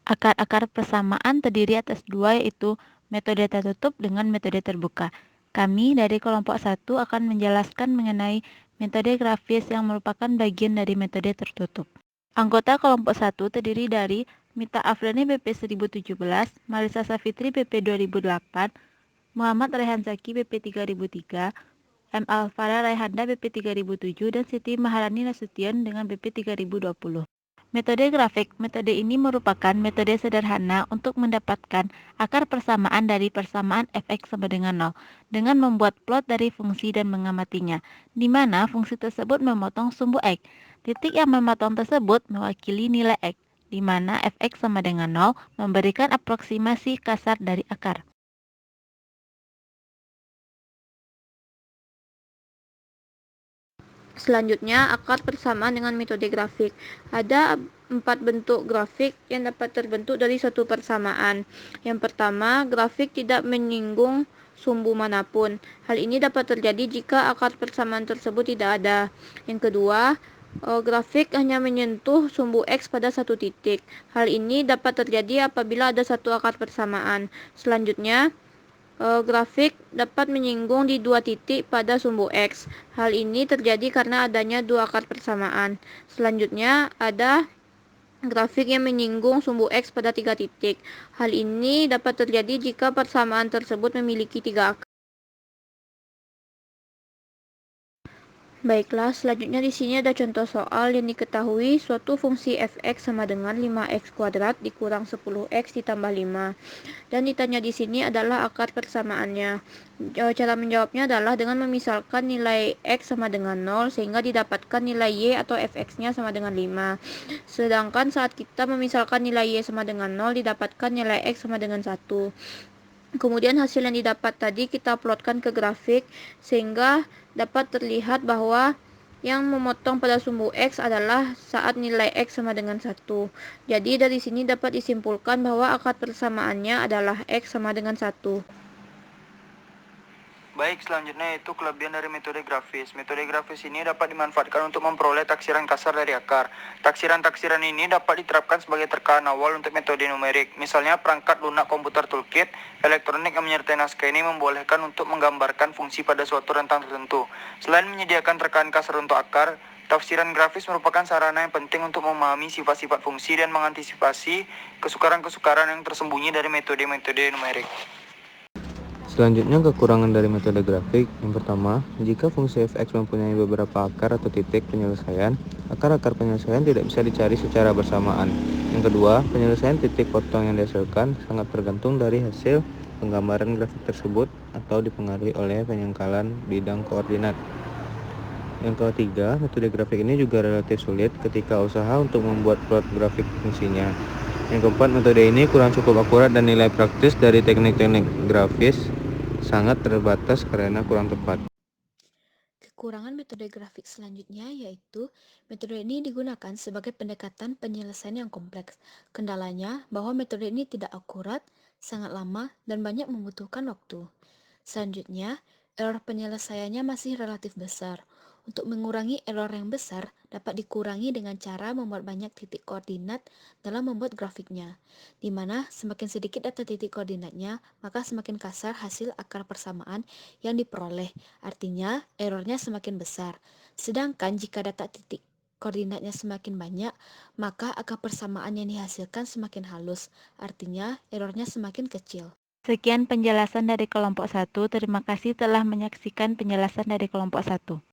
Akar-akar persamaan terdiri atas dua, yaitu metode tertutup dengan metode terbuka. Kami dari kelompok 1 akan menjelaskan mengenai metode grafis yang merupakan bagian dari metode tertutup. Anggota kelompok 1 terdiri dari Mita Afriani BP 1017, Marisa Safitri BP 2008, Muhammad Rehan Zaki BP 3003, M. Alfara Raihanda BP 3007, dan Siti Maharani Nasution dengan BP 3020. Metode grafik. Metode ini merupakan metode sederhana untuk mendapatkan akar persamaan dari persamaan fx sama dengan 0 dengan membuat plot dari fungsi dan mengamatinya, di mana fungsi tersebut memotong sumbu x. Titik yang memotong tersebut mewakili nilai x, di mana fx sama dengan 0 memberikan aproksimasi kasar dari akar. Selanjutnya, akar persamaan dengan metode grafik. Ada 4 bentuk grafik yang dapat terbentuk dari suatu persamaan. Yang pertama, grafik tidak menyinggung sumbu manapun. Hal ini dapat terjadi jika akar persamaan tersebut tidak ada. Yang kedua, grafik hanya menyentuh sumbu X pada satu titik. Hal ini dapat terjadi apabila ada satu akar persamaan. Selanjutnya, grafik dapat menyinggung di dua titik pada sumbu X. Hal ini terjadi karena adanya dua akar persamaan. Selanjutnya, ada grafik yang menyinggung sumbu X pada tiga titik. Hal ini dapat terjadi jika persamaan tersebut memiliki tiga akar. Baiklah, selanjutnya di sini ada contoh soal yang diketahui suatu fungsi fx sama dengan 5x kuadrat dikurang 10x ditambah 5. Dan ditanya di sini adalah akar persamaannya. Cara menjawabnya adalah dengan memisalkan nilai x sama dengan 0 sehingga didapatkan nilai y atau fx-nya sama dengan 5. Sedangkan saat kita memisalkan nilai y sama dengan 0 didapatkan nilai x sama dengan 1. Kemudian hasil yang didapat tadi kita plotkan ke grafik sehingga dapat terlihat bahwa yang memotong pada sumbu X adalah saat nilai X sama dengan 1. Jadi dari sini dapat disimpulkan bahwa akar persamaannya adalah X sama dengan 1. Baik, selanjutnya itu kelebihan dari metode grafis. Metode grafis ini dapat dimanfaatkan untuk memperoleh taksiran kasar dari akar. Taksiran-taksiran ini dapat diterapkan sebagai terkaan awal untuk metode numerik. Misalnya perangkat lunak komputer toolkit, elektronik yang menyertai naskah ini membolehkan untuk menggambarkan fungsi pada suatu rentang tertentu. Selain menyediakan terkaan kasar untuk akar, tafsiran grafis merupakan sarana yang penting untuk memahami sifat-sifat fungsi dan mengantisipasi kesukaran-kesukaran yang tersembunyi dari metode-metode numerik. Selanjutnya, kekurangan dari metode grafik. Yang pertama, jika fungsi fx mempunyai beberapa akar atau titik penyelesaian, akar-akar penyelesaian tidak bisa dicari secara bersamaan. Yang kedua, penyelesaian titik potong yang dihasilkan sangat tergantung dari hasil penggambaran grafik tersebut atau dipengaruhi oleh penyangkalan bidang koordinat. Yang ketiga, metode grafik ini juga relatif sulit ketika usaha untuk membuat plot grafik fungsinya. Yang keempat, metode ini kurang cukup akurat dan nilai praktis dari teknik-teknik grafis sangat terbatas karena kurang tepat. Kekurangan metode grafik selanjutnya yaitu metode ini digunakan sebagai pendekatan penyelesaian yang kompleks. Kendalanya bahwa metode ini tidak akurat, sangat lama, dan banyak membutuhkan waktu. Selanjutnya, error penyelesaiannya masih relatif besar. Untuk mengurangi error yang besar, dapat dikurangi dengan cara membuat banyak titik koordinat dalam membuat grafiknya, di mana semakin sedikit data titik koordinatnya, maka semakin kasar hasil akar persamaan yang diperoleh. Artinya, errornya semakin besar. Sedangkan jika data titik koordinatnya semakin banyak, maka akar persamaan yang dihasilkan semakin halus. Artinya, errornya semakin kecil. Sekian penjelasan dari kelompok 1. Terima kasih telah menyaksikan penjelasan dari kelompok 1.